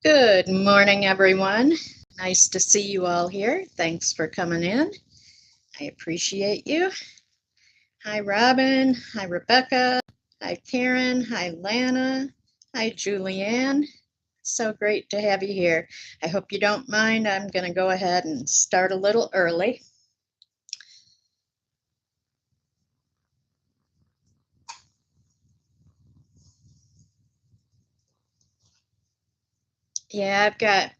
Good morning, everyone. Nice to see you all here. Thanks for coming in. I appreciate you. Hi, Robin. Hi, Rebecca. Hi, Karen. Hi, Lana. Hi, Julianne. So great to have you here. I hope you don't mind. I'm going to go ahead and start a little early. Yeah, I've got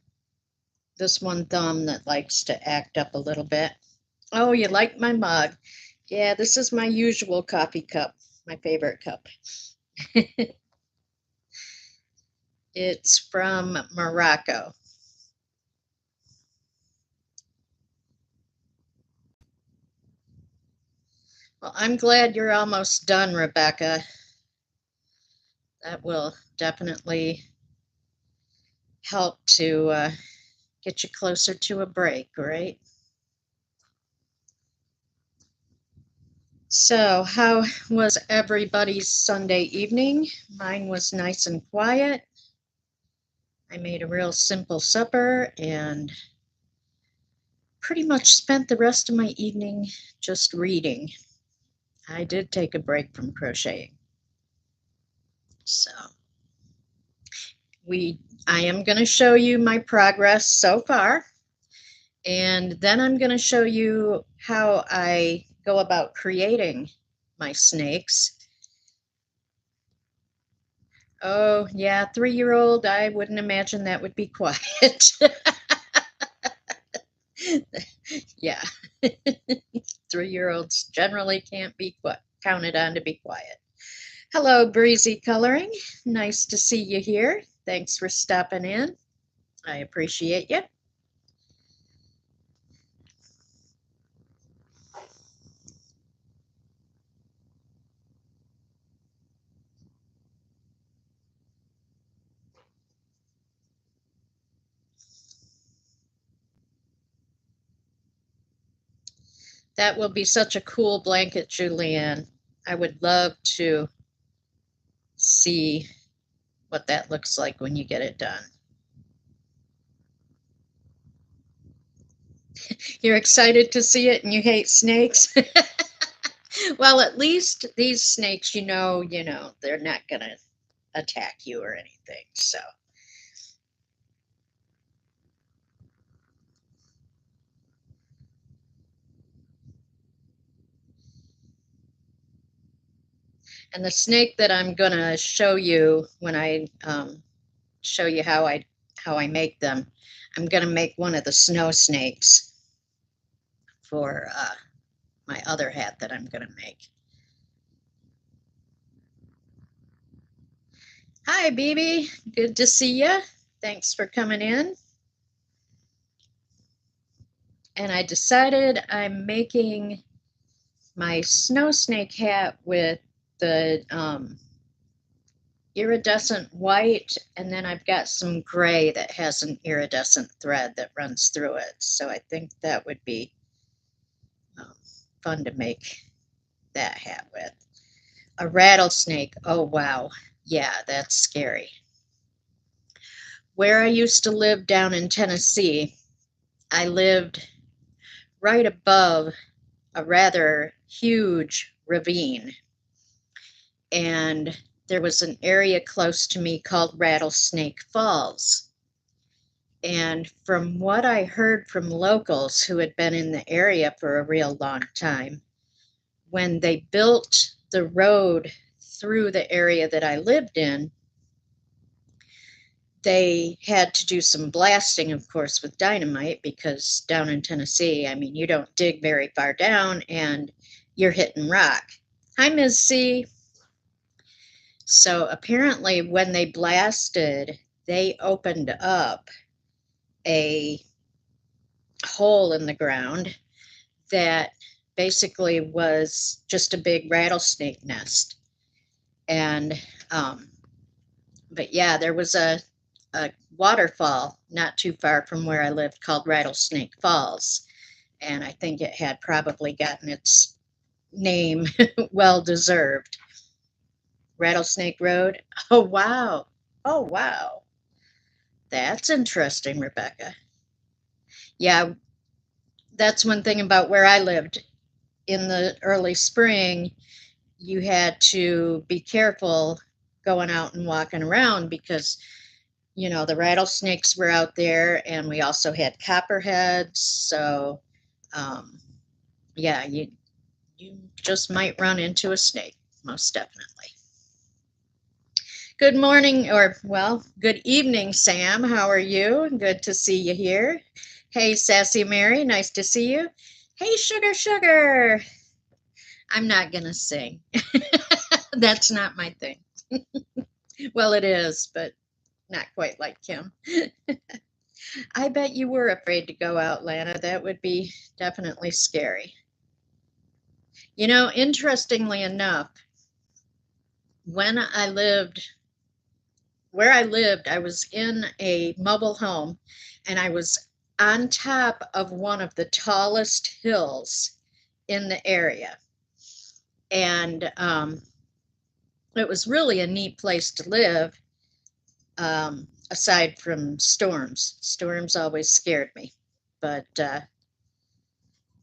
this one thumb that likes to act up a little bit. Oh, you like my mug? Yeah, this is my usual coffee cup, my favorite cup. It's from Morocco. Well, I'm glad you're almost done, Rebecca. That will definitely help to get you closer to a break, right? So, how was everybody's Sunday evening? Mine was nice and quiet. I made a real simple supper and pretty much spent the rest of my evening just reading. I did take a break from crocheting. So, I am going to show you my progress so far, and then I'm going to show you how I go about creating my snakes. Oh, yeah, 3-year-old, I wouldn't imagine that would be quiet. Yeah, 3-year-olds generally can't be counted on to be quiet. Hello, Breezy Coloring. Nice to see you here. Thanks for stopping in. I appreciate you. That will be such a cool blanket, Julianne. I would love to see what that looks like when you get it done. You're excited to see it and you hate snakes? Well, at least these snakes, they're not going to attack you or anything. So, and the snake that I'm going to show you when I show you how I make them, I'm going to make one of the snow snakes for my other hat that I'm going to make. Hi, BB. Good to see you. Thanks for coming in. And I decided I'm making my snow snake hat with the iridescent white, and then I've got some gray that has an iridescent thread that runs through it. So I think that would be um, fun to make that hat with. A rattlesnake. Oh, wow. Yeah, that's scary. Where I used to live down in Tennessee, I lived right above a rather huge ravine. And there was an area close to me called Rattlesnake Falls. And from what I heard from locals who had been in the area for a real long time, when they built the road through the area that I lived in, they had to do some blasting, of course, with dynamite because down in Tennessee, I mean, you don't dig very far down and you're hitting rock. Hi, Ms. C. So apparently, when they blasted, they opened up a hole in the ground that basically was just a big rattlesnake nest. And, but yeah, there was a waterfall not too far from where I lived called Rattlesnake Falls. And I think it had probably gotten its name well deserved. Rattlesnake Road. Oh, wow. Oh, wow. That's interesting, Rebecca. Yeah, that's one thing about where I lived. In the early spring, you had to be careful going out and walking around because, the rattlesnakes were out there, and we also had copperheads. So, um, yeah, you just might run into a snake, most definitely. Good morning, or well, good evening, Sam. How are you? Good to see you here. Hey, Sassy Mary, nice to see you. Hey, Sugar Sugar. I'm not gonna sing. That's not my thing. Well, it is, but not quite like Kim. I bet you were afraid to go out, Lana. That would be definitely scary. Interestingly enough, when I lived where I lived, I was in a mobile home and I was on top of one of the tallest hills in the area. And it was really a neat place to live, aside from storms. Storms always scared me. But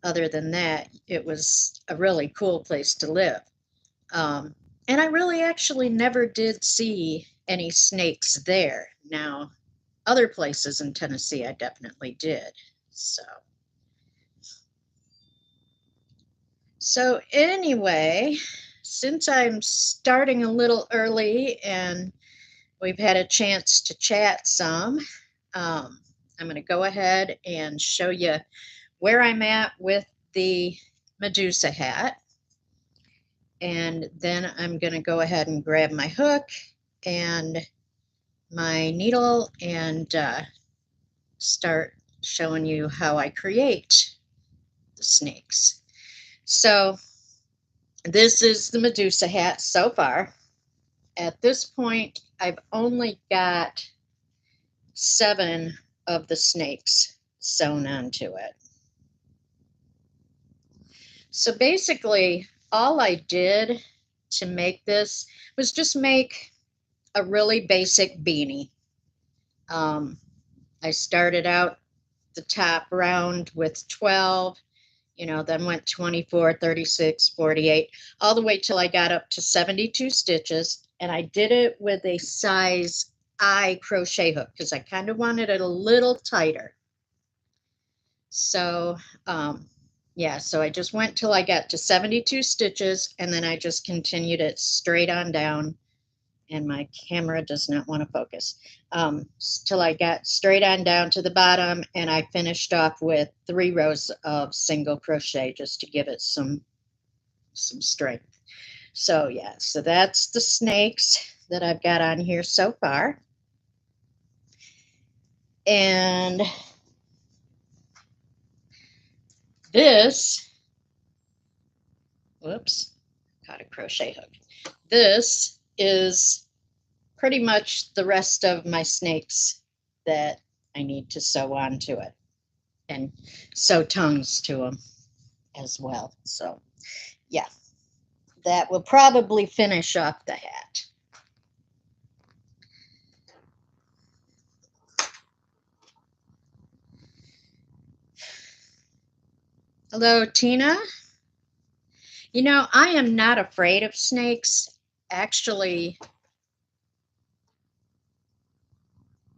other than that, it was a really cool place to live. Um, and I really actually never did see any snakes there. Now, other places in Tennessee, I definitely did. So anyway, since I'm starting a little early and we've had a chance to chat some, I'm going to go ahead and show you where I'm at with the Medusa hat. And then I'm going to go ahead and grab my hook and my needle and start showing you how I create the snakes. So this is the Medusa hat so far. At this point, I've only got 7 of the snakes sewn onto it. So basically, all I did to make this was just make a really basic beanie. I started out the top round with 12, then went 24, 36, 48, all the way till I got up to 72 stitches. And I did it with a size I crochet hook because I kind of wanted it a little tighter. So, yeah, so I just went till I got to 72 stitches and then I just continued it straight on down. And my camera does not want to focus, till I got straight on down to the bottom, and I finished off with 3 rows of single crochet just to give it some strength. So yeah, so that's the snakes that I've got on here so far. And this, whoops, got a crochet hook. This is pretty much the rest of my snakes that I need to sew onto it and sew tongues to them as well. So yeah, that will probably finish off the hat. Hello, Tina. I am not afraid of snakes. Actually,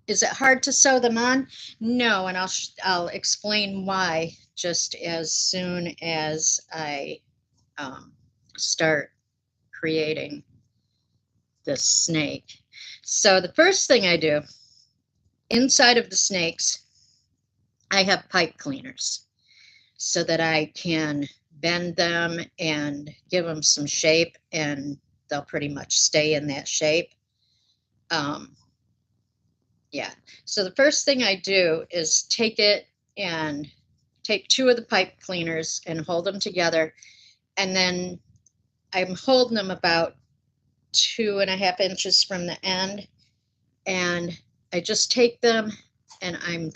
is it hard to sew them on? No, and I'll explain why just as soon as I start creating this snake. So the first thing I do, inside of the snakes, I have pipe cleaners so that I can bend them and give them some shape, and they'll pretty much stay in that shape. Yeah, so the first thing I do is take 2 of the pipe cleaners and hold them together, and then I'm holding them about 2.5 inches from the end, and I just take them and I'm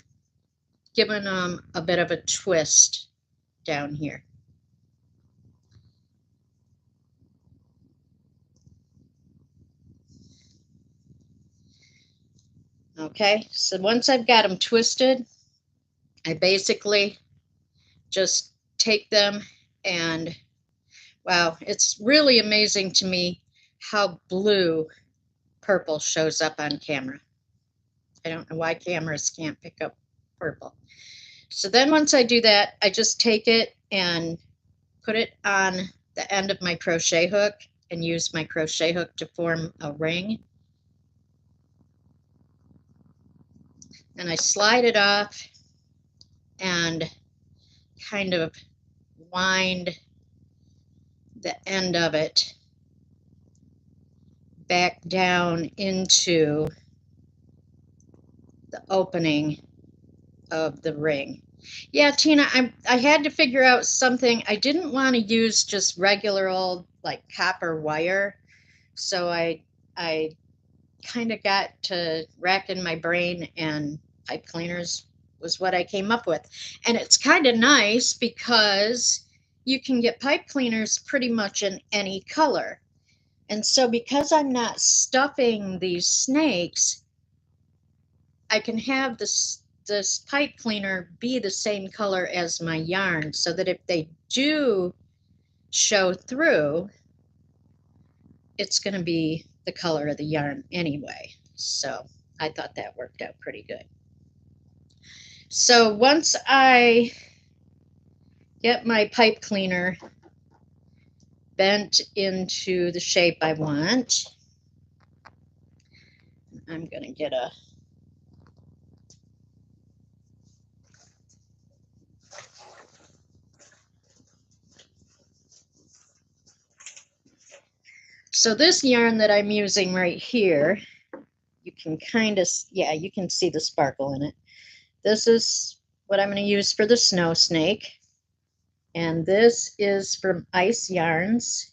giving them a bit of a twist down here. Okay, so once I've got them twisted, I basically just take them and wow, it's really amazing to me how blue purple shows up on camera. I don't know why cameras can't pick up purple. So then once I do that, I just take it and put it on the end of my crochet hook and use my crochet hook to form a ring. And I slide it off and kind of wind the end of it back down into the opening of the ring. Yeah, Tina, I had to figure out something. I didn't want to use just regular old like copper wire, so I kind of got to racking my brain, and pipe cleaners was what I came up with. And it's kind of nice because you can get pipe cleaners pretty much in any color. And so because I'm not stuffing these snakes, I can have this pipe cleaner be the same color as my yarn so that if they do show through, it's going to be the color of the yarn anyway. So I thought that worked out pretty good. So once I get my pipe cleaner bent into the shape I want, I'm going to get a so this yarn that I'm using right here, you can kind of, yeah, you can see the sparkle in it. This is what I'm going to use for the snow snake. And this is from Ice Yarns.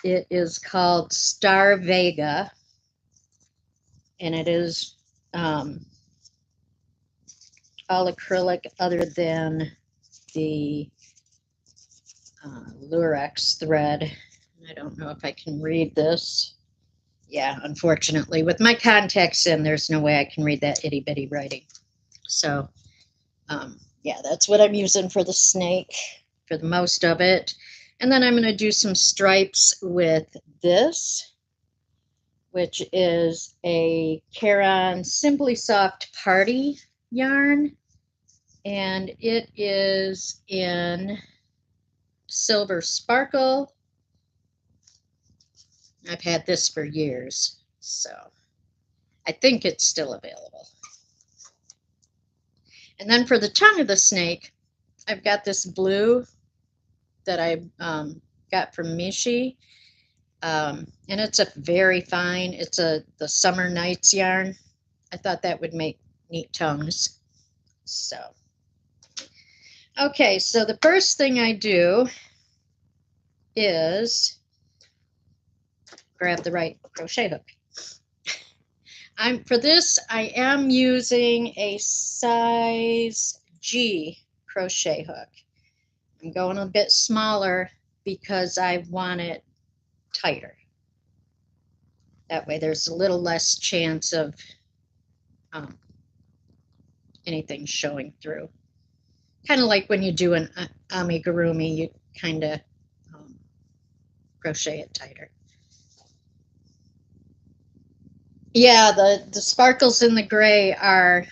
It is called Star Vega. And it is all acrylic other than the Lurex thread. I don't know if I can read this. Yeah, unfortunately, with my contacts in, there's no way I can read that itty bitty writing. So, yeah, that's what I'm using for the snake for the most of it. And then I'm going to do some stripes with this, which is a Caron Simply Soft Party yarn. And it is in Silver Sparkle. I've had this for years, so I think it's still available. And then for the tongue of the snake, I've got this blue that I got from Mishi. And it's a very fine, it's the Summer Nights yarn. I thought that would make neat tongues. So, okay, so the first thing I do is grab the right crochet hook. For this, I am using a size G crochet hook. I'm going a bit smaller because I want it tighter. That way there's a little less chance of anything showing through. Kind of like when you do an amigurumi, you kind of crochet it tighter. Yeah, the sparkles in the gray are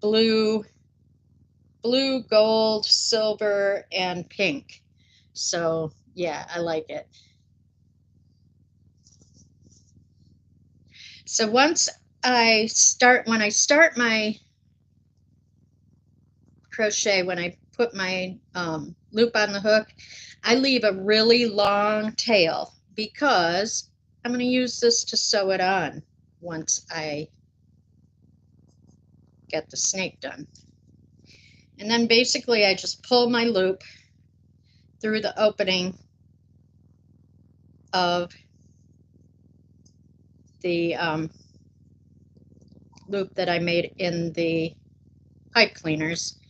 blue, gold, silver, and pink. So yeah, I like it. So once when I start my crochet, when I put my loop on the hook, I leave a really long tail because I'm going to use this to sew it on once I get the snake done. And then basically I just pull my loop through the opening of the loop that I made in the pipe cleaners.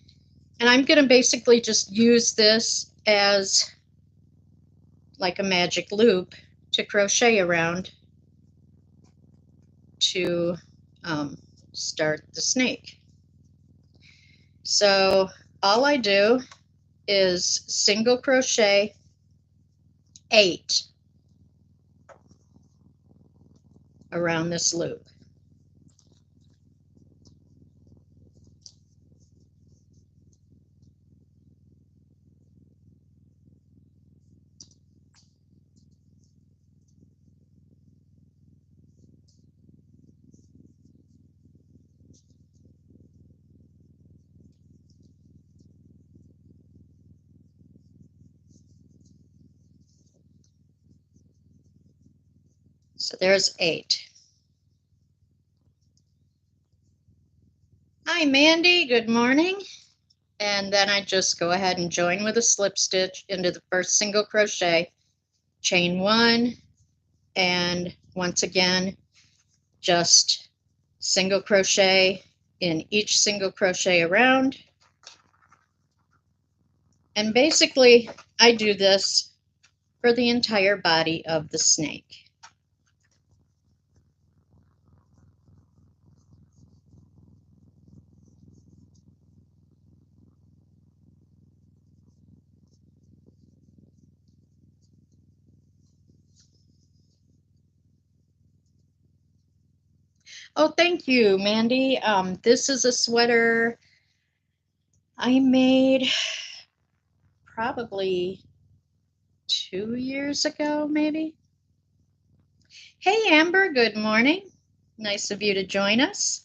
And I'm going to basically just use this as like a magic loop to crochet around to start the snake. So all I do is single crochet 8 around this loop. So there's 8. Hi Mandy, good morning. And then I just go ahead and join with a slip stitch into the first single crochet, chain 1, and once again just single crochet in each single crochet around. And basically I do this for the entire body of the snake. Oh, thank you, Mandy. This is a sweater I made probably 2 years ago, maybe. Hey, Amber, good morning. Nice of you to join us.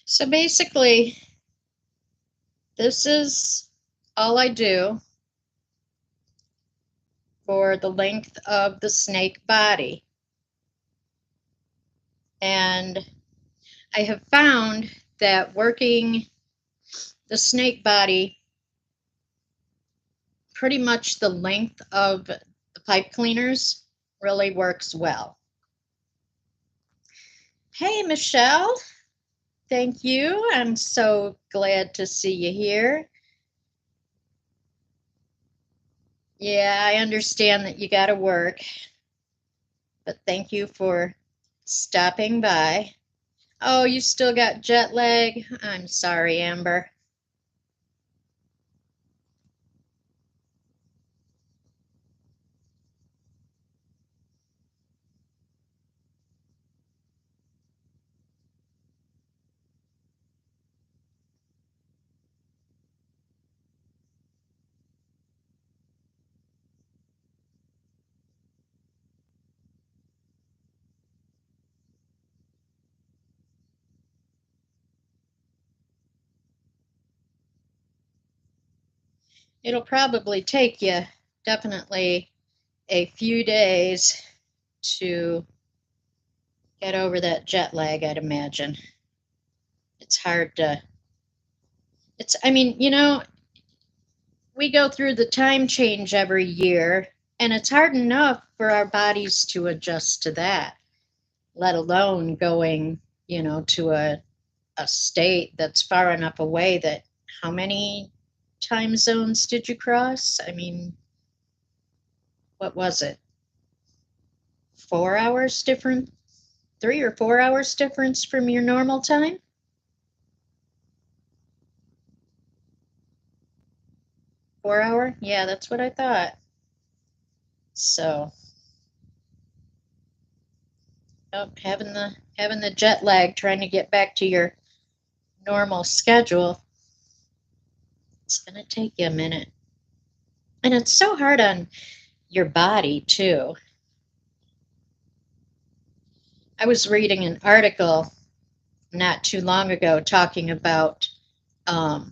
So basically, this is all I do for the length of the snake body. And I have found that working the snake body pretty much the length of the pipe cleaners really works well. Hey, Michelle. Thank you. I'm so glad to see you here. Yeah, I understand that you got to work, but thank you for stopping by. Oh, you still got jet lag? I'm sorry, Amber. It'll probably take you definitely a few days to get over that jet lag, I'd imagine. It's hard to, I mean, we go through the time change every year, and it's hard enough for our bodies to adjust to that, let alone going, to a state that's far enough away that how many time zones did you cross? I mean, what was it? 4 hours different, 3 or 4 hours difference from your normal time? 4 hour? Yeah, that's what I thought. So, oh, having the jet lag, trying to get back to your normal schedule, it's going to take you a minute. And it's so hard on your body, too. I was reading an article not too long ago talking about how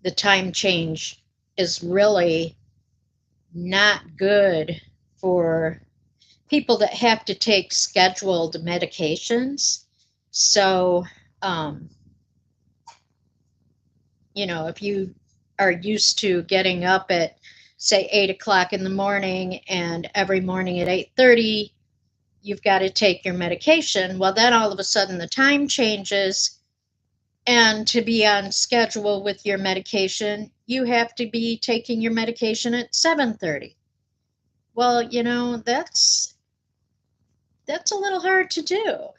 the time change is really not good for people that have to take scheduled medications. So, you know, if you are used to getting up at, say, 8 o'clock in the morning, and every morning at 8:30, you've got to take your medication. Well, then all of a sudden the time changes, and to be on schedule with your medication, you have to be taking your medication at 7:30. Well, you know, that's a little hard to do.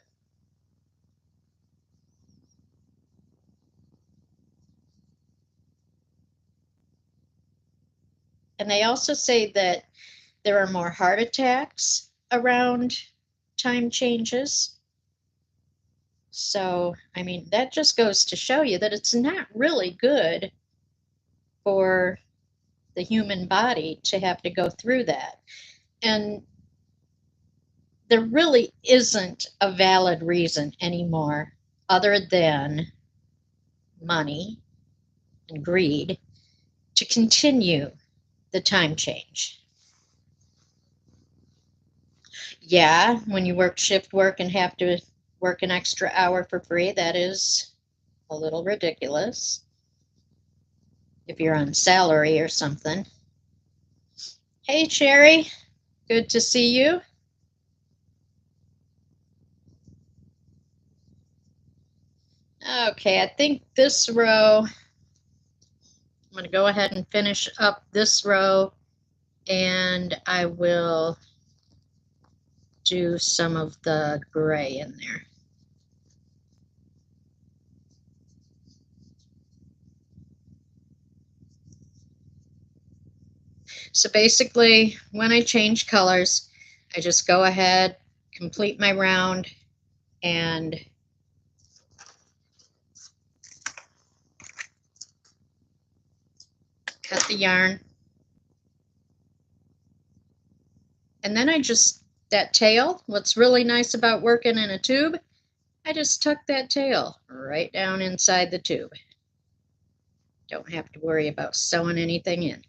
And they also say that there are more heart attacks around time changes. So, I mean, that just goes to show you that it's not really good for the human body to have to go through that. And there really isn't a valid reason anymore other than money and greed to continue the time change. Yeah, when you work shift work and have to work an extra hour for free, that is a little ridiculous if you're on salary or something. Hey, Sherry, good to see you. Okay, I think this row, I'm going to go ahead and finish up this row, and I will do some of the gray in there. So basically, when I change colors, I just go ahead, complete my round, and cut the yarn. And then I just, that tail, what's really nice about working in a tube, I just tuck that tail right down inside the tube. Don't have to worry about sewing anything in.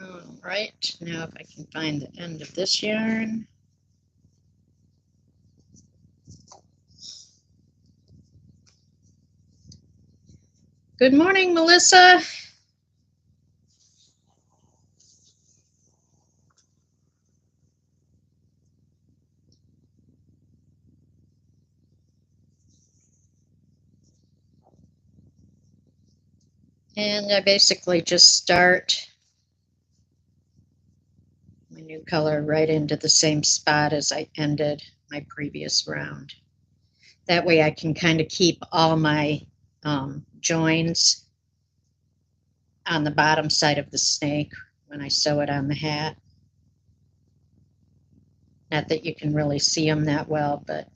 All right, now if I can find the end of this yarn. Good morning, Melissa. And I basically just start my new color right into the same spot as I ended my previous round. That way I can kind of keep all my joins on the bottom side of the snake when I sew it on the hat. Not that you can really see them that well, but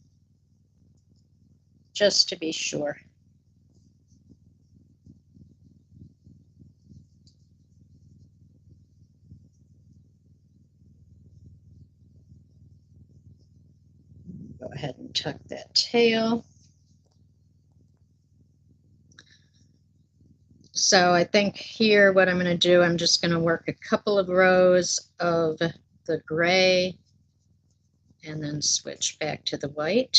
just to be sure. Go ahead and tuck that tail. So I think here what I'm going to do, I'm just going to work a couple of rows of the gray and then switch back to the white.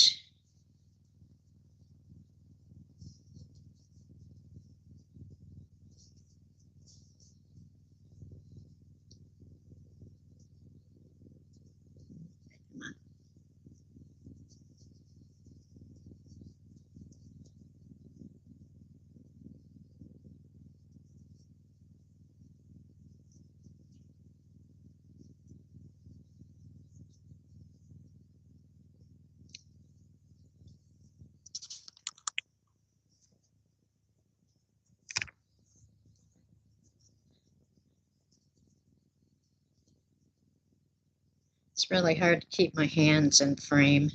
It's really hard to keep my hands in frame.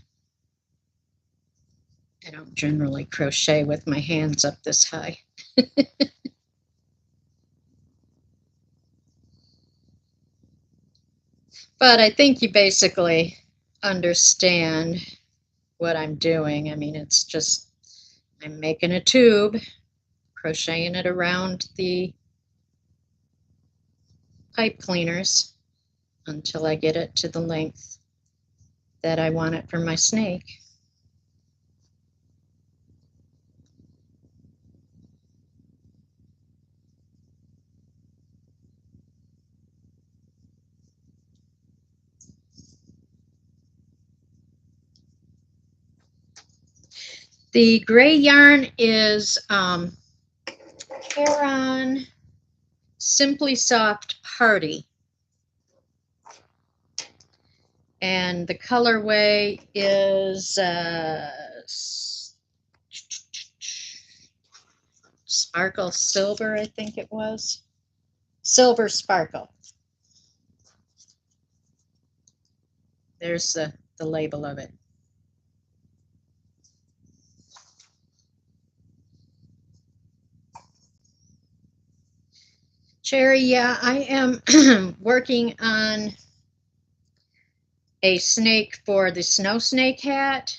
I don't generally crochet with my hands up this high. But I think you basically understand what I'm doing. I mean, it's just, I'm making a tube, crocheting it around the pipe cleaners until I get it to the length that I want it for my snake. The gray yarn is Heron Simply Soft Party. And the colorway is Sparkle Silver, I think it was. Silver Sparkle. There's the label of it. Cherry, yeah, I am working on a snake for the snow snake hat.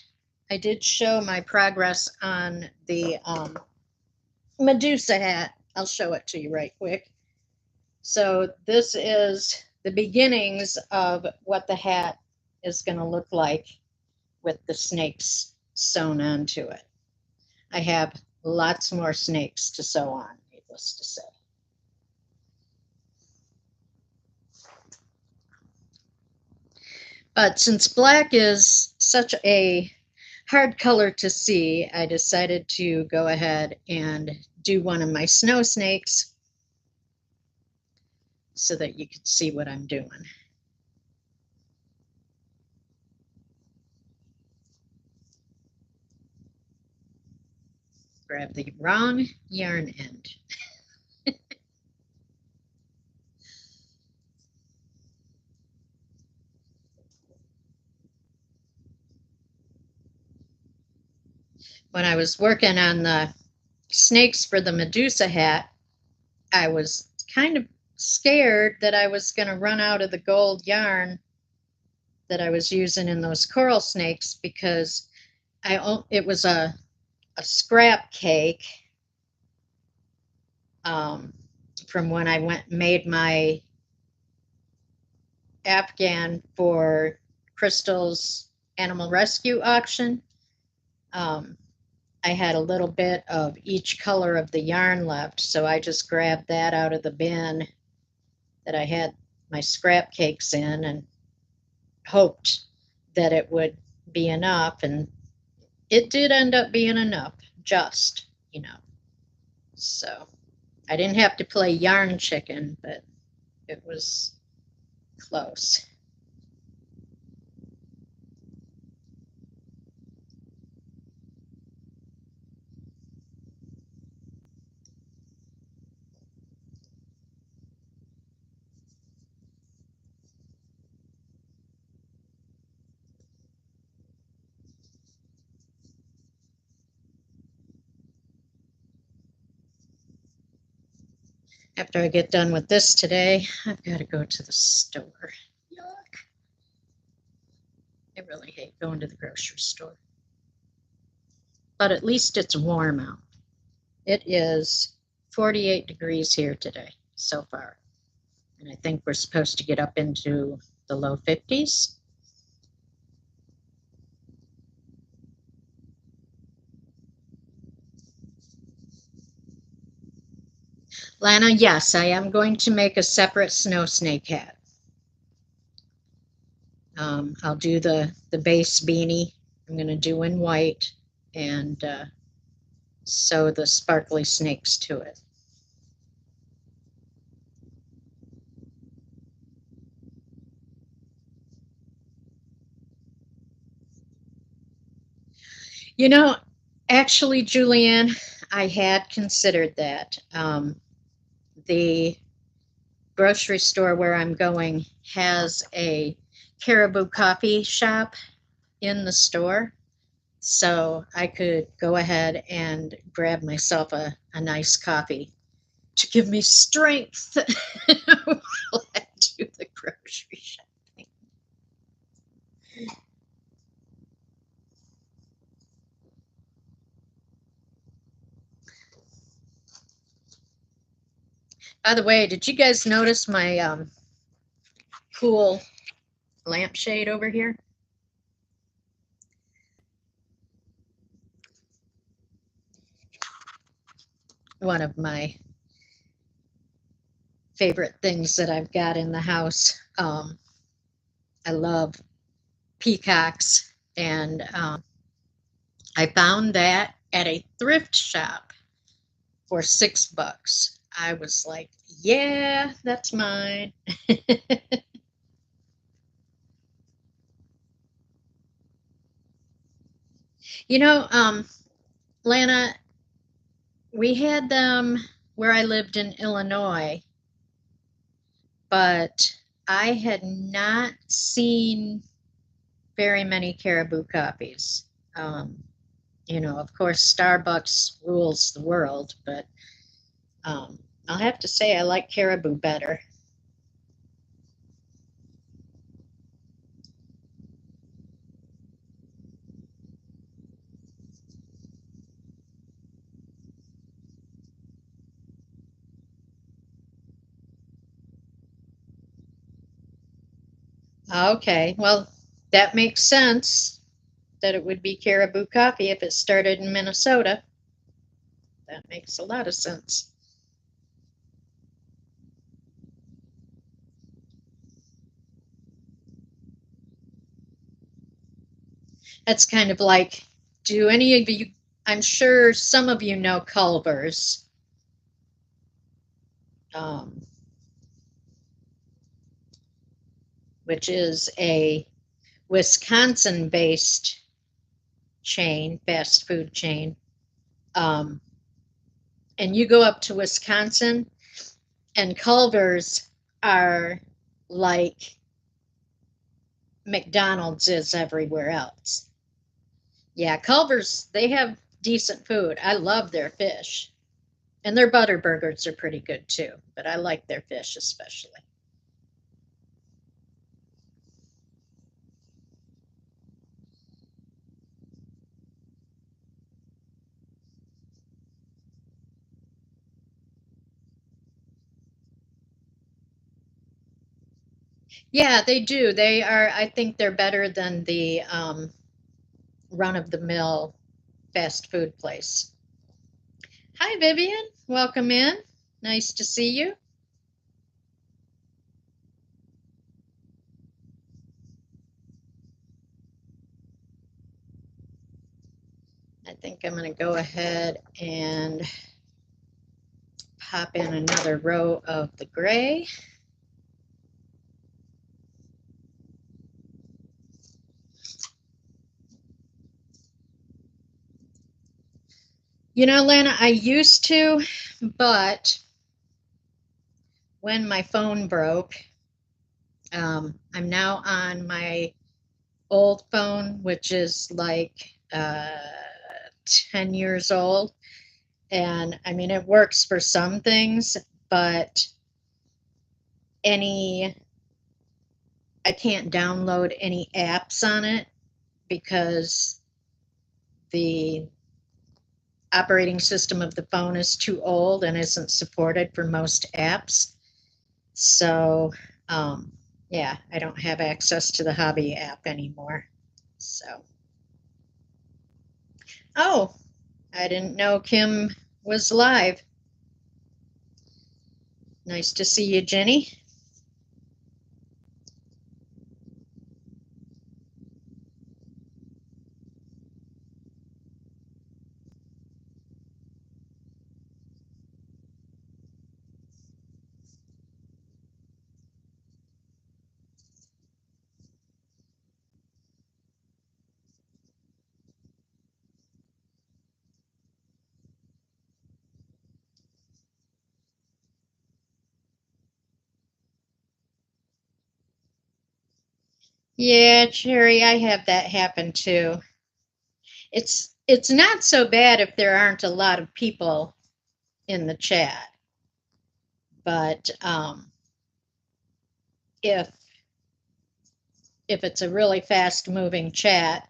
I did show my progress on the Medusa hat. I'll show it to you right quick. So this is the beginnings of what the hat is going to look like with the snakes sewn onto it. I have lots more snakes to sew on, needless to say. But since black is such a hard color to see, I decided to go ahead and do one of my snow snakes so that you could see what I'm doing. Grab the wrong yarn end. When I was working on the snakes for the Medusa hat, I was kind of scared that I was going to run out of the gold yarn that I was using in those coral snakes because it was a scrap cake from when I made my Afghan for Crystal's animal rescue auction. I had a little bit of each color of the yarn left, so I just grabbed that out of the bin that I had my scrap cakes in and hoped that it would be enough, and it did end up being enough, just, you know. So I didn't have to play yarn chicken, but it was close. After I get done with this today, I've got to go to the store. Yuck. I really hate going to the grocery store. But at least it's warm out. It is 48 degrees here today so far. And I think we're supposed to get up into the low 50s. Lana, yes, I am going to make a separate snow snake hat. I'll do the base beanie. I'm going to do in white and sew the sparkly snakes to it. You know, actually, Julianne, I had considered that. The grocery store where I'm going has a Caribou coffee shop in the store. So I could go ahead and grab myself a nice coffee to give me strength while I do the grocery shopping. By the way, did you guys notice my cool lampshade over here? One of my favorite things that I've got in the house. I love peacocks, and I found that at a thrift shop for $6. I was like, yeah, that's mine. You know, Lana, we had them where I lived in Illinois, but I had not seen very many caribou copies. Um, of course, Starbucks rules the world, but I'll have to say I like caribou better. Okay, well, that makes sense that it would be caribou coffee if it started in Minnesota. That makes a lot of sense. That's kind of like, do any of you, I'm sure some of you know Culver's, um, which is a Wisconsin-based chain, fast food chain. Um, and you go up to Wisconsin, and Culver's are like McDonald's is everywhere else. Yeah, Culver's, they have decent food. I love their fish. And their butter burgers are pretty good too, but I like their fish especially. Yeah, they do. They are, I think they're better than the run-of-the-mill fast food place. Hi, Vivian. Welcome in. Nice to see you. I think I'm going to go ahead and pop in another row of the gray. You know, Lana, I used to, but when my phone broke, I'm now on my old phone, which is like 10 years old. And I mean, it works for some things, but any, I can't download any apps on it because the operating system of the phone is too old and isn't supported for most apps. So, um, yeah, I don't have access to the hobby app anymore. So, oh, I didn't know Kim was live. Nice to see you, Jenny. Yeah, Cherry, I have that happen too. It's not so bad if there aren't a lot of people in the chat, but if it's a really fast moving chat,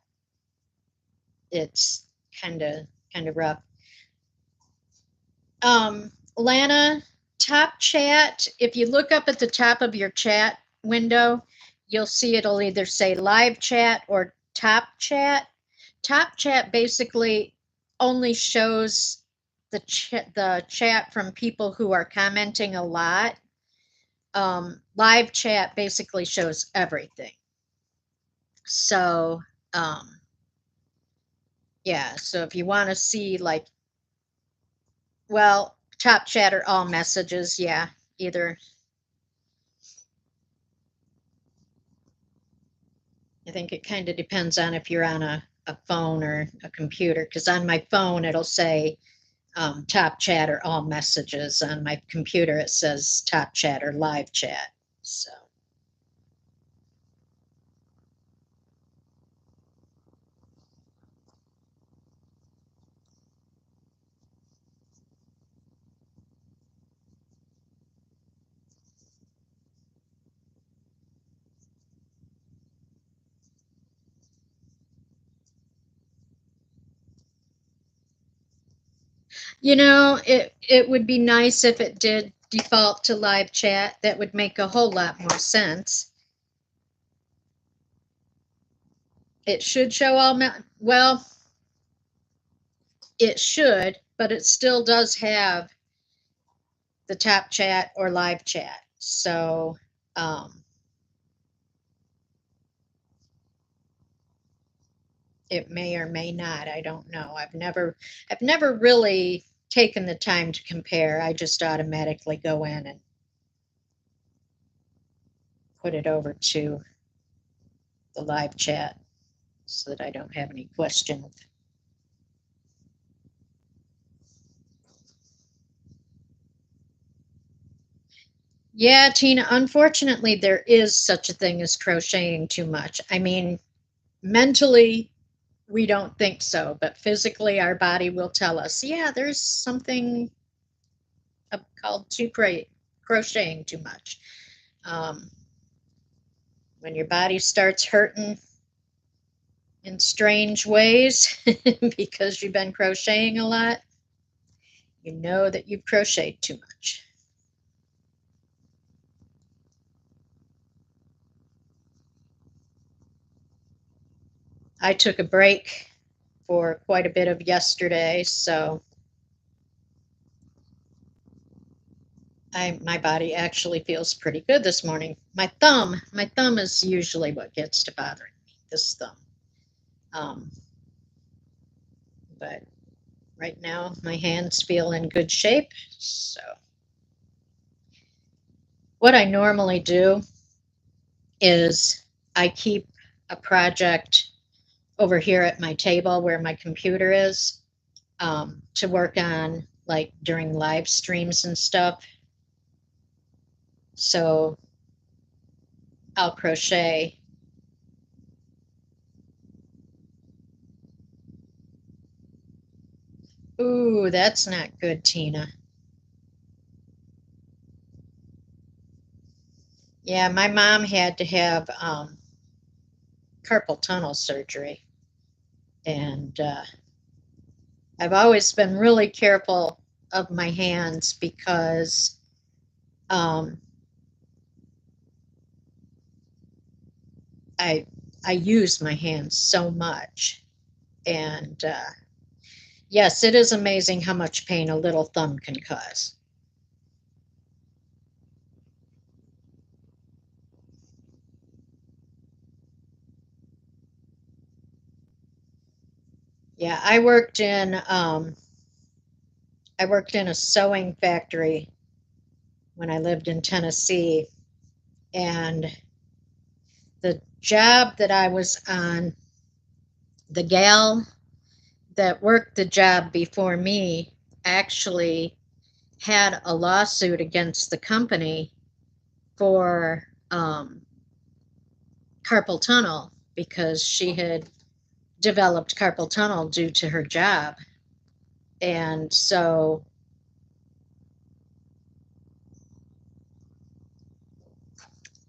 it's kind of rough. Lana, Top chat, if you look up at the top of your chat window, you'll see it'll either say live chat or top chat. Top chat basically only shows the chat from people who are commenting a lot. Live chat basically shows everything. So, yeah, so if you want to see like, well, top chat or all messages, yeah, either. I think it kind of depends on if you're on a phone or a computer, because on my phone it'll say top chat or all messages. On my computer it says top chat or live chat. So. You know, it would be nice if it did default to live chat. That would make a whole lot more sense. It should show all, well, it should, but it still does have the top chat or live chat. So, it may or may not. I don't know. I've never really taken the time to compare. I just automatically go in and put it over to the live chat so that I don't have any questions. Yeah, Tina, unfortunately, there is such a thing as crocheting too much. I mean, mentally, we don't think so, but physically, our body will tell us, yeah, there's something called crocheting too much. Um, when your body starts hurting in strange ways because you've been crocheting a lot, you know that you've crocheted too much. I took a break for quite a bit of yesterday, so my body actually feels pretty good this morning. My thumb is usually what gets to bothering me, this thumb. Um, but right now my hands feel in good shape. So what I normally do is I keep a project over here at my table where my computer is, to work on like during live streams and stuff. So I'll crochet. Ooh, that's not good, Tina. Yeah, my mom had to have carpal tunnel surgery, and I've always been really careful of my hands because um, I I use my hands so much, and yes, it is amazing how much pain a little thumb can cause. Yeah, I worked in a sewing factory when I lived in Tennessee, and the job that I was on, the gal that worked the job before me actually had a lawsuit against the company for carpal tunnel because she had developed carpal tunnel due to her job. And so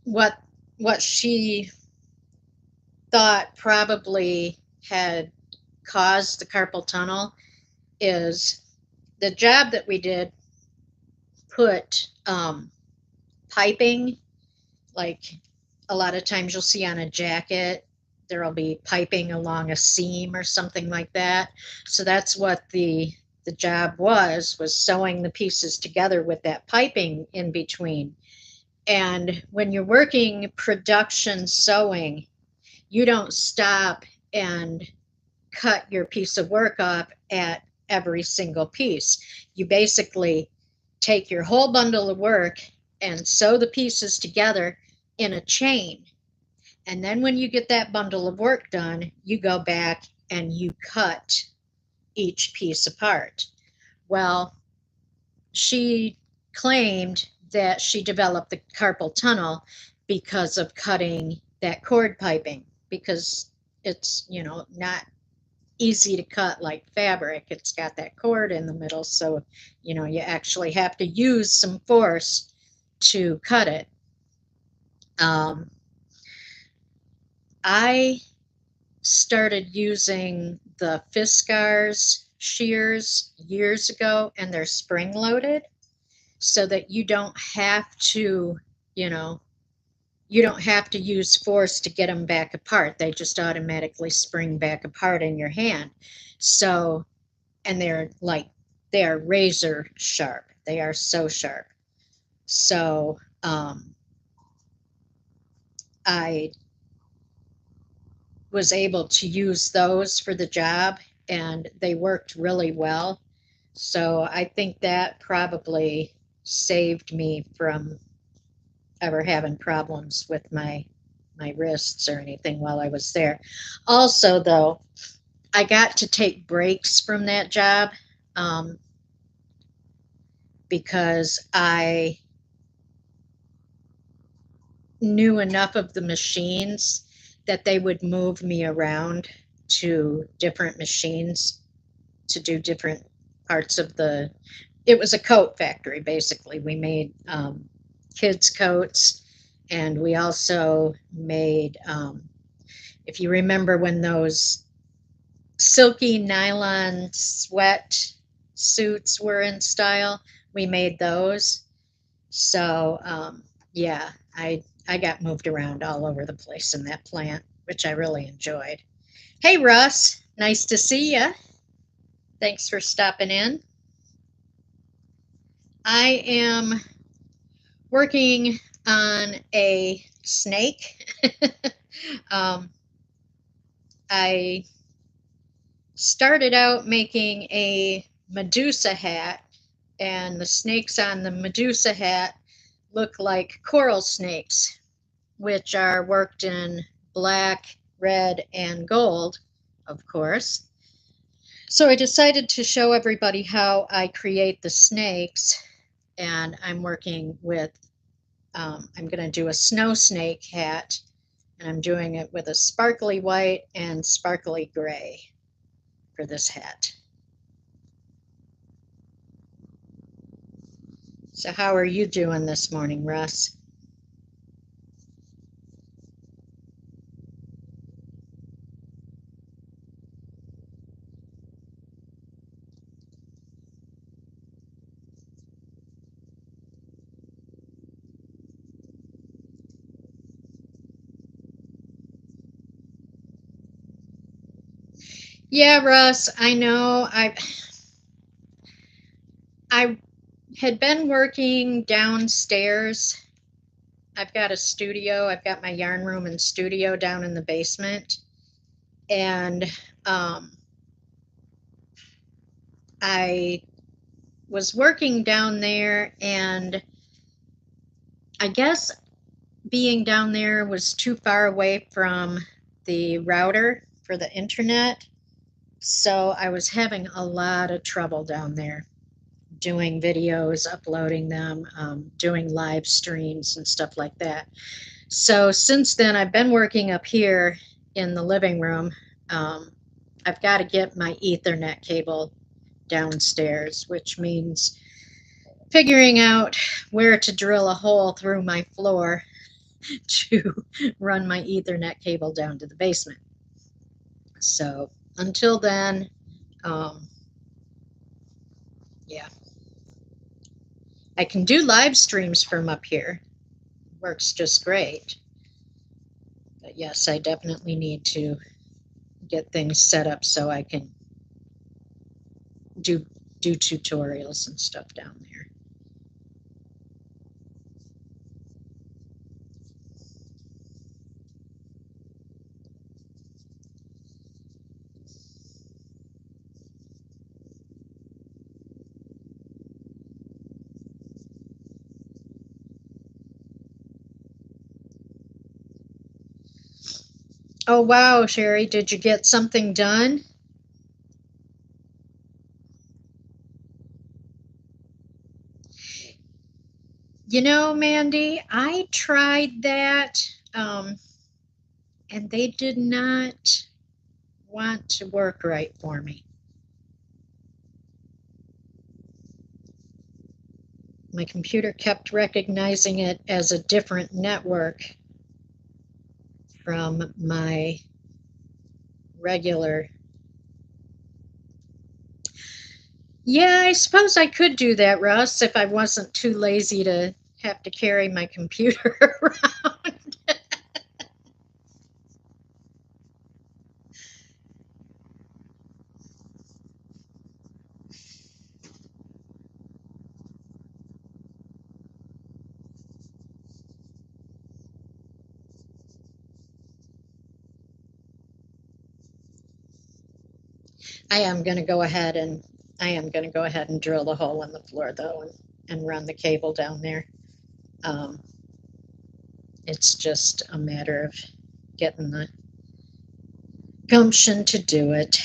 what what she thought probably had caused the carpal tunnel is the job that we did put piping, like a lot of times you'll see on a jacket, there'll be piping along a seam or something like that. So that's what the job was sewing the pieces together with that piping in between. And when you're working production sewing, you don't stop and cut your piece of work off at every single piece. You basically take your whole bundle of work and sew the pieces together in a chain. And then when you get that bundle of work done, you go back and you cut each piece apart. Well, she claimed that she developed the carpal tunnel because of cutting that cord piping, because it's, not easy to cut like fabric. It's got that cord in the middle, so you actually have to use some force to cut it. I started using the Fiskars shears years ago, and they're spring loaded, so that you know, you don't have to use force to get them back apart. They just automatically spring back apart in your hand. So, and they are razor sharp. They are so sharp. So, I was able to use those for the job, and they worked really well. So I think that probably saved me from ever having problems with my wrists or anything while I was there. Also, though, I got to take breaks from that job, um, because I knew enough of the machines that they would move me around to different machines to do different parts of the. It was a coat factory, basically. We made kids' coats, and we also made, if you remember when those silky nylon sweat suits were in style, we made those. So, yeah, I got moved around all over the place in that plant, which I really enjoyed. Hey, Russ, nice to see you. Thanks for stopping in. I am working on a snake. um, I started out making a Medusa hat, and the snakes on the Medusa hat look like coral snakes, which are worked in black, red, and gold, of course. So I decided to show everybody how I create the snakes, and I'm working with, I'm going to do a snow snake hat, and I'm doing it with a sparkly white and sparkly gray for this hat. So how are you doing this morning, Russ? Yeah, Russ, I know. I had been working downstairs. I've got a studio. I've got my yarn room and studio down in the basement, and um, I was working down there, and I guess being down there was too far away from the router for the internet. So I was having a lot of trouble down there doing videos, uploading them, doing live streams and stuff like that. So since then, I've been working up here in the living room. Um, I've got to get my Ethernet cable downstairs, which means figuring out where to drill a hole through my floor to run my Ethernet cable down to the basement. So until then, um, yeah, I can do live streams from up here. Works just great. But yes, I definitely need to get things set up so I can do tutorials and stuff down there. Oh wow, Sherry, did you get something done? You know, Mandy, I tried that, and they did not want to work right for me. My computer kept recognizing it as a different network from my regular. Yeah, I suppose I could do that, Russ, if I wasn't too lazy to have to carry my computer around. I am going to go ahead and drill the hole in the floor though, and run the cable down there. Um, it's just a matter of getting the gumption to do it.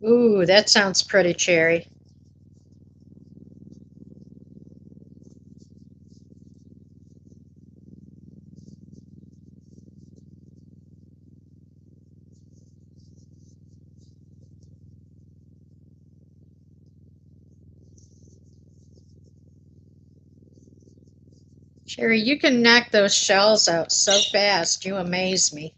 Ooh, that sounds pretty, Cherry. Cherry, you can knock those shells out so fast. You amaze me.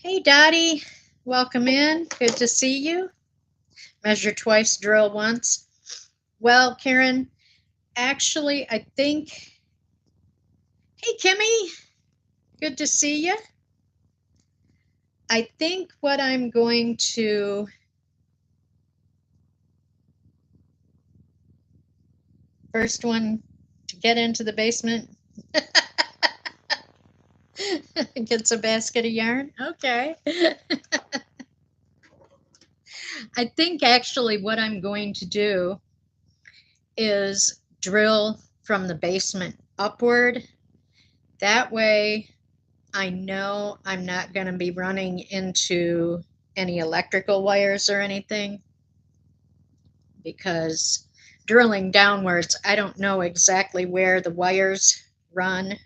Hey, Dottie. Welcome in. Good to see you. Measure twice, drill once. Well, Karen, actually, I think. Hey, Kimmy. Good to see you. I think what I'm going to first one to get into the basement gets a basket of yarn. Okay. I think actually what I'm going to do is drill from the basement upward. That way I know I'm not going to be running into any electrical wires or anything, because drilling downwards, I don't know exactly where the wires run.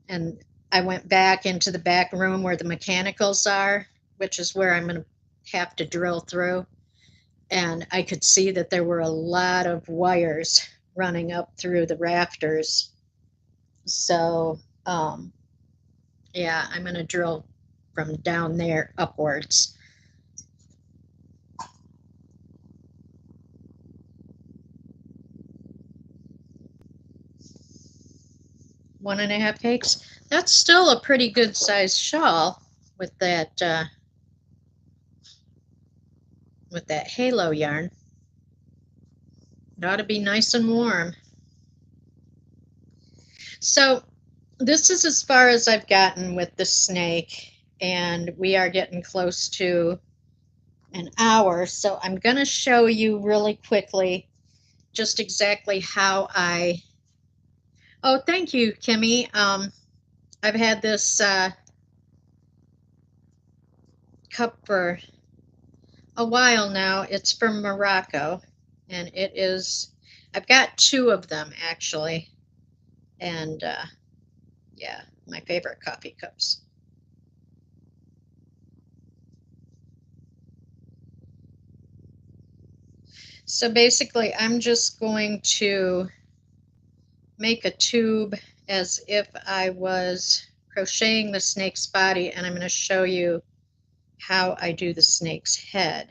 And I went back into the back room where the mechanicals are, which is where I'm going to have to drill through. And I could see that there were a lot of wires running up through the rafters. So, yeah, I'm going to drill from down there upwards. One and a half cakes. That's still a pretty good sized shawl with that halo yarn. It ought to be nice and warm. So this is as far as I've gotten with the snake, and we are getting close to an hour. So I'm going to show you really quickly just exactly how I. Oh, thank you, Kimmy. I've had this cup for a while now. It's from Morocco, and it is, I've got two of them actually, and yeah, my favorite coffee cups. So basically, I'm just going to make a tube as if I was crocheting the snake's body, and I'm going to show you how I do the snake's head.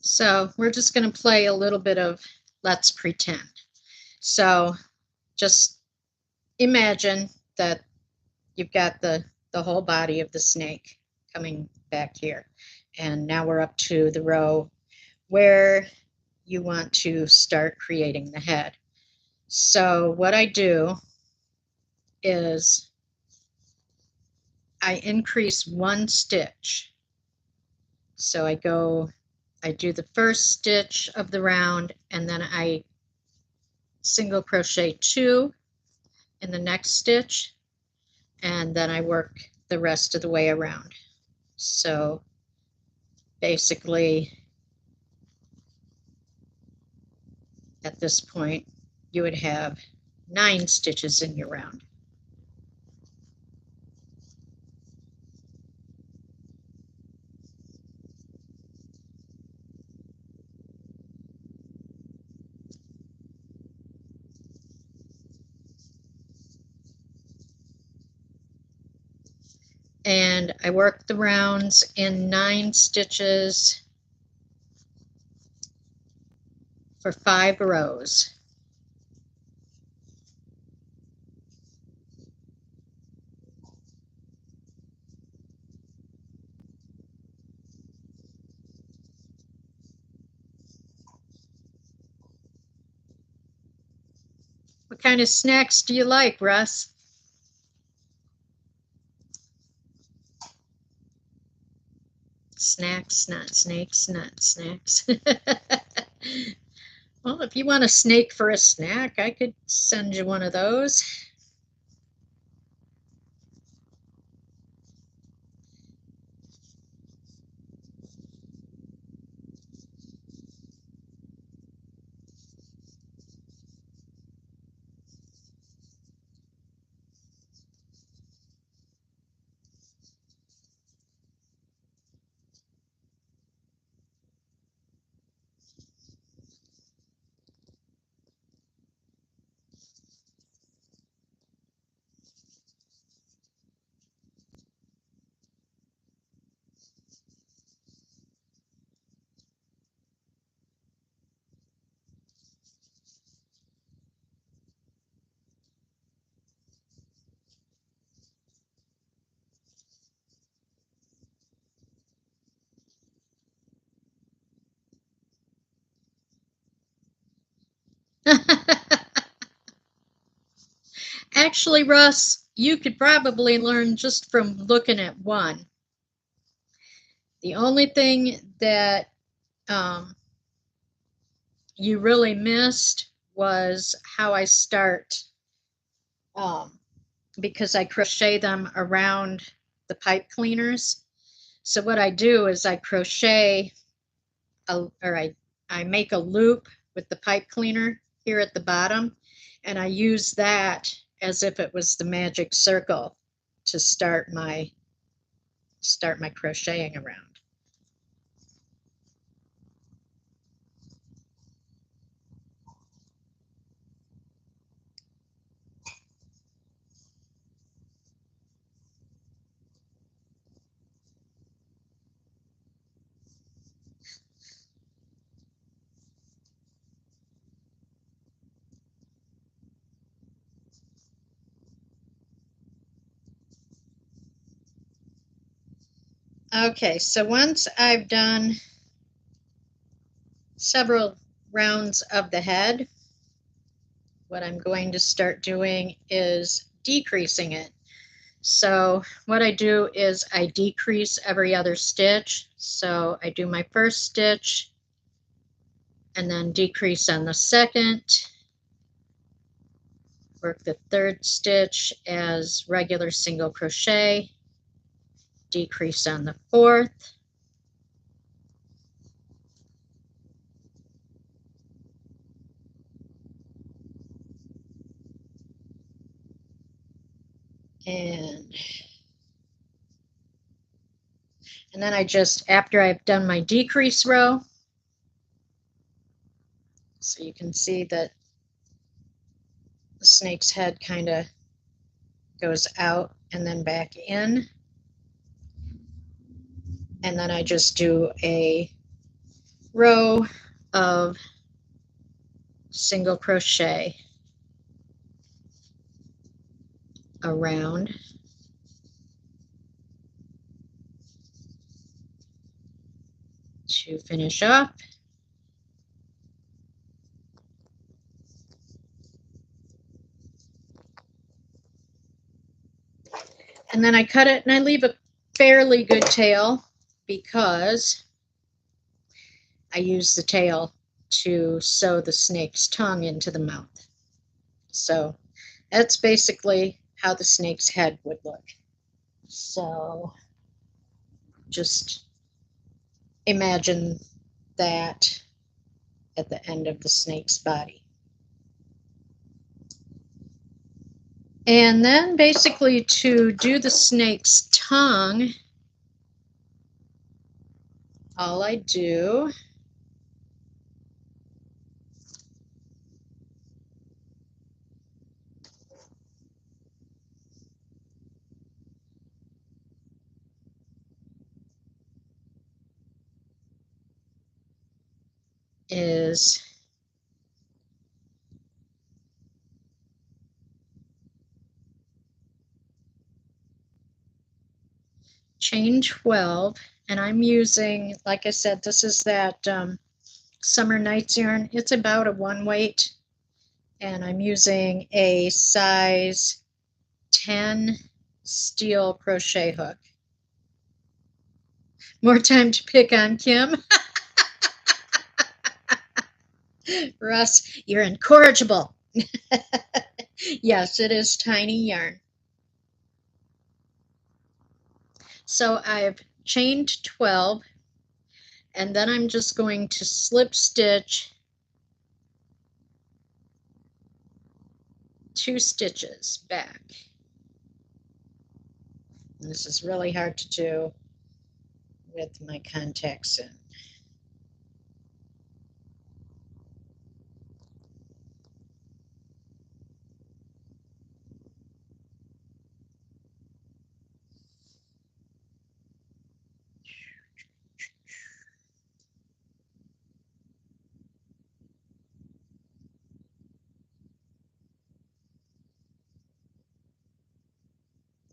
So we're just going to play a little bit of let's pretend. So just imagine that you've got the whole body of the snake coming back here. And now we're up to the row where you want to start creating the head. So what I do is I increase one stitch. So I do the first stitch of the round, and then I single crochet 2 in the next stitch, and then I work the rest of the way around. So basically at this point you would have 9 stitches in your round. And I work the rounds in 9 stitches for 5 rows. What kind of snacks do you like, Russ? Snacks, not snakes, not snacks. Well, if you want a snake for a snack, I could send you one of those. Actually, Russ, you could probably learn just from looking at one. The only thing that um, you really missed was how I start, um, because I crochet them around the pipe cleaners. So what I do is I crochet, I make a loop with the pipe cleaner here at the bottom, and I use that as if it was the magic circle to start my crocheting around. Okay, so once I've done several rounds of the head, what I'm going to start doing is decreasing it. So what I do is I decrease every other stitch. So I do my first stitch and then decrease on the second, work the third stitch as regular single crochet, decrease on the fourth, and then I just, after I've done my decrease row, so you can see that the snake's head kind of goes out and then back in, and then I just do a row of single crochet around, to finish up. And then I cut it and I leave a fairly good tail because I use the tail to sew the snake's tongue into the mouth. So that's basically how the snake's head would look. So just imagine that at the end of the snake's body. And then basically to do the snake's tongue, all I do is chain 12, and I'm using, like I said, this is that Summer Nights yarn. It's about a 1 weight, and I'm using a size 10 steel crochet hook. More time to pick on Kim. Russ, you're incorrigible. Yes, it is tiny yarn. So I've chained 12, and then I'm just going to slip stitch 2 stitches back. And this is really hard to do with my contacts in.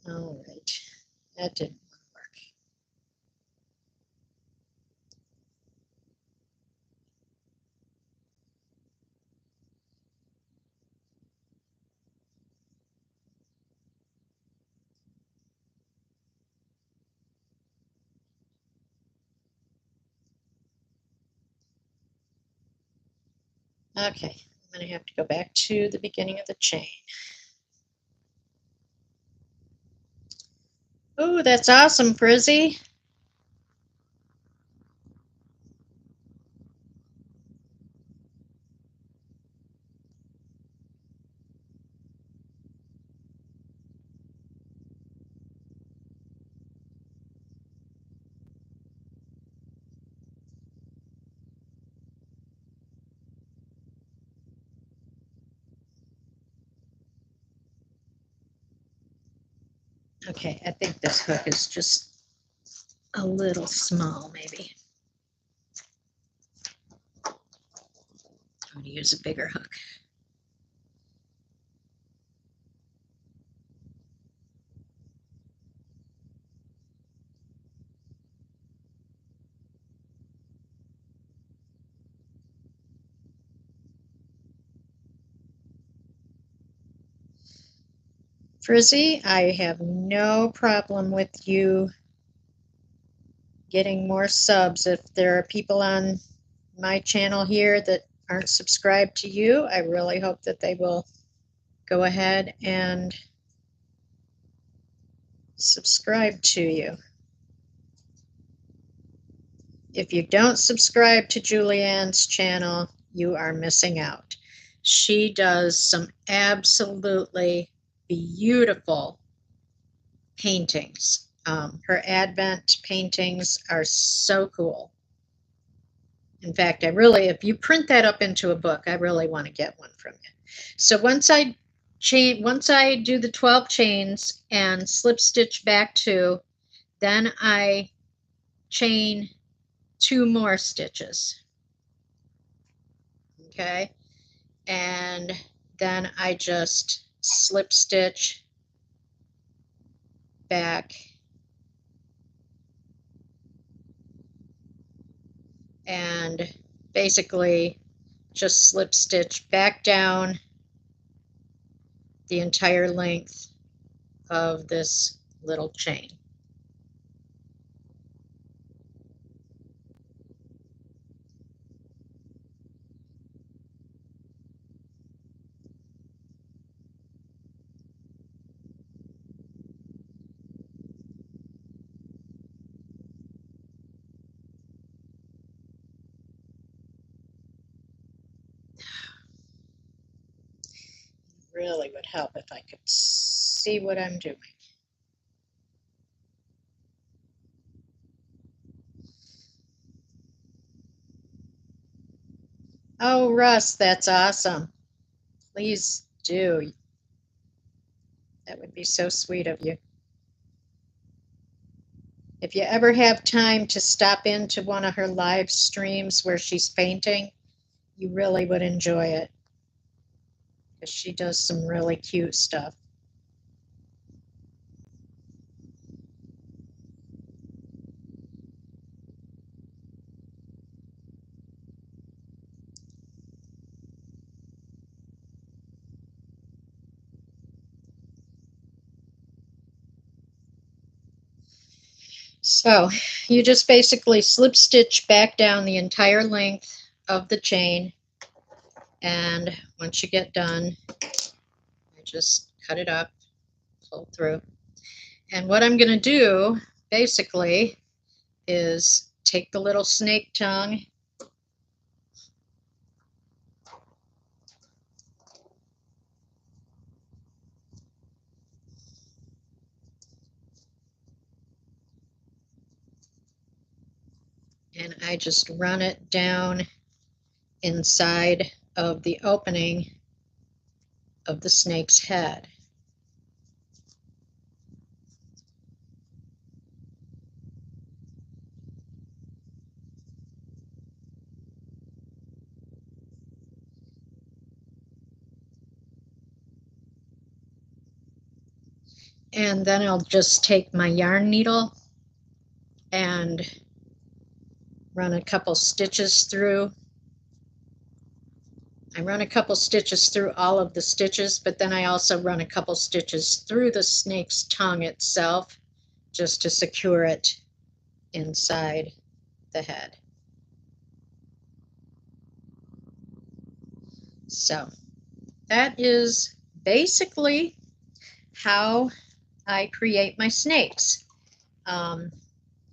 All right, that didn't work. Okay, I'm going to have to go back to the beginning of the chain. Oh, that's awesome, Frizzy. Okay, I think this hook is just a little small, maybe. I'm going to use a bigger hook. Frizzy, I have no problem with you getting more subs. If there are people on my channel here that aren't subscribed to you, I really hope that they will go ahead and subscribe to you. If you don't subscribe to Julianne's channel, you are missing out. She does some absolutely beautiful paintings. Her Advent paintings are so cool. In fact, if you print that up into a book, I really want to get one from you. So once I do the 12 chains and slip stitch back 2, then I chain 2 more stitches. Okay, and then I just slip stitch back and basically just slip stitch back down the entire length of this little chain. Really would help if I could see what I'm doing. Oh, Russ, that's awesome. Please do. That would be so sweet of you. If you ever have time to stop into one of her live streams where she's painting, you really would enjoy it, because she does some really cute stuff. So you just basically slip stitch back down the entire length of the chain, and once you get done, I just cut it up, pull through. And what I'm going to do basically is take the little snake tongue and I just run it down inside of the opening of the snake's head. And then I'll just take my yarn needle and run a couple stitches through. I run a couple stitches through all of the stitches, but then I also run a couple stitches through the snake's tongue itself just to secure it inside the head. So that is basically how I create my snakes.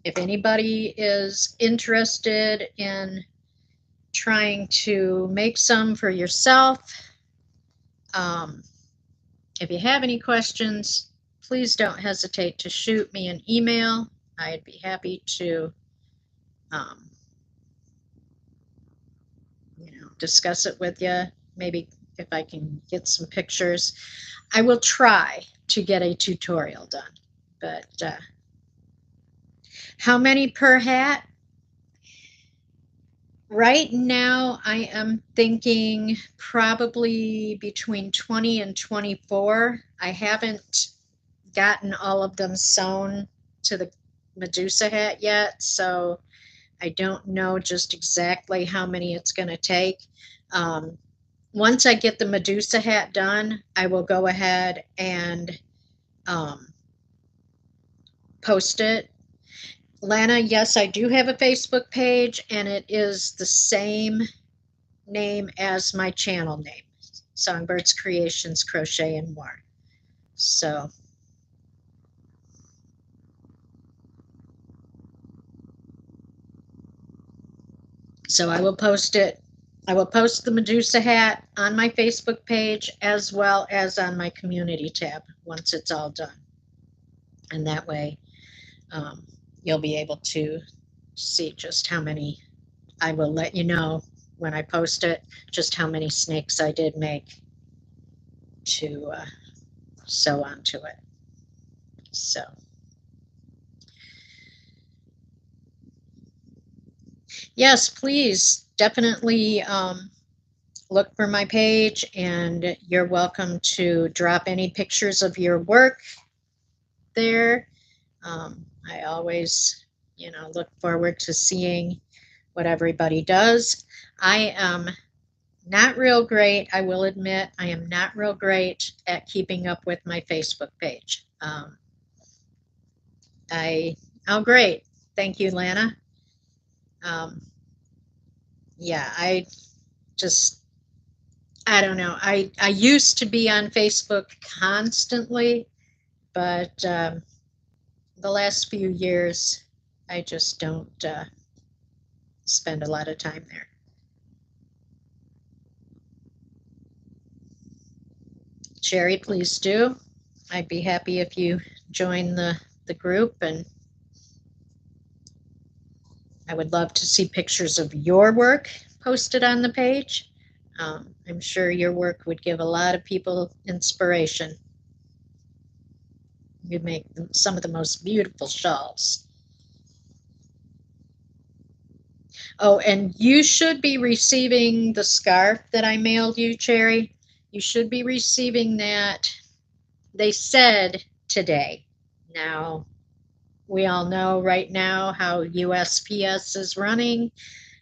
If anybody is interested in trying to make some for yourself, if you have any questions, please don't hesitate to shoot me an email. I'd be happy to discuss it with you. Maybe if I can get some pictures. I will try to get a tutorial done, but how many per hat? Right now I am thinking probably between 20 and 24. I haven't gotten all of them sewn to the Medusa hat yet, so I don't know just exactly how many it's going to take. Once I get the Medusa hat done, I will go ahead and post it. Lana, yes, I do have a Facebook page, and it is the same name as my channel name, Songbirds Creations Crochet and More. So I will post it. I will post the Medusa hat on my Facebook page as well as on my community tab once it's all done. And that way you'll be able to see just how many. I will let you know when I post it just how many snakes I did make to sew onto it. So yes, please definitely look for my page, and you're welcome to drop any pictures of your work there. I always, look forward to seeing what everybody does. I am not real great, I will admit, I am not real great at keeping up with my Facebook page. Oh, great. Thank you, Lana. Yeah, I don't know. I used to be on Facebook constantly, but the last few years, I just don't spend a lot of time there. Sherry, please do. I'd be happy if you join the group, and I would love to see pictures of your work posted on the page. I'm sure your work would give a lot of people inspiration. You make some of the most beautiful shawls. Oh, and you should be receiving the scarf that I mailed you, Cherry. You should be receiving that. They said today. Now, we all know right now how USPS is running,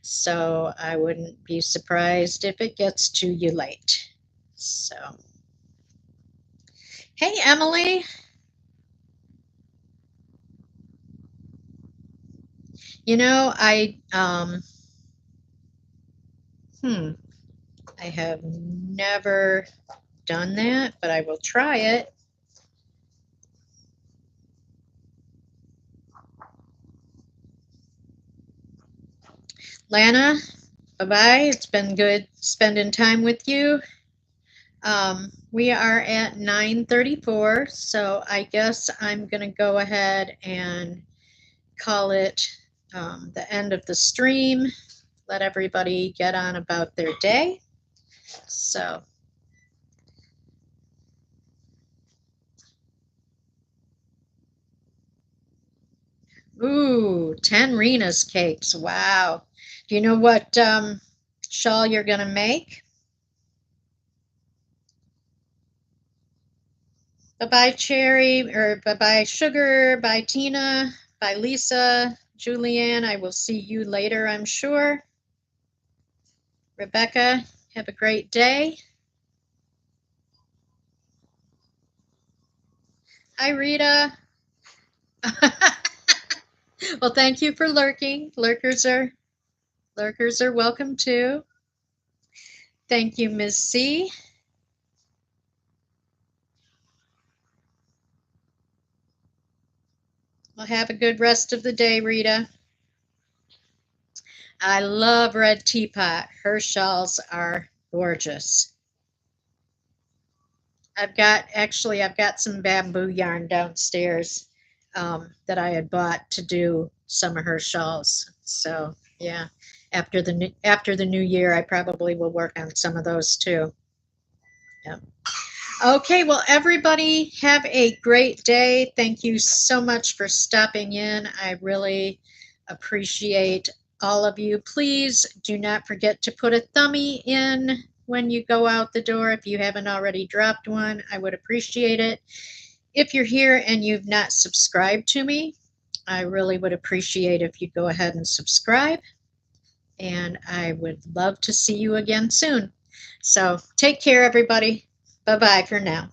so I wouldn't be surprised if it gets to you late. So, hey, Emily. I have never done that, but I will try it. Lana, bye-bye. It's been good spending time with you. We are at 9:34, so I guess I'm going to go ahead and call it the end of the stream. Let everybody get on about their day. So, ooh, 10 Rena's cakes. Wow. Do you know what shawl you're going to make? Bye-bye, Cherry, or bye-bye, Sugar, bye, Tina, bye, Lisa, Julianne. I will see you later, I'm sure. Rebecca, have a great day. Hi, Rita. Well, thank you for lurking. Lurkers are welcome too. Thank you, Ms. C. Well, have a good rest of the day, Rita. I love Red Teapot. Her shawls are gorgeous. I've got some bamboo yarn downstairs that I had bought to do some of her shawls. So yeah, after the new year, I probably will work on some of those too. Yeah. Okay, well, everybody have a great day. Thank you so much for stopping in. I really appreciate all of you. Please do not forget to put a thumbie in when you go out the door. If you haven't already dropped one, I would appreciate it. If you're here and you've not subscribed to me, I really would appreciate if you go ahead and subscribe. And I would love to see you again soon. So take care, everybody. Bye-bye for now.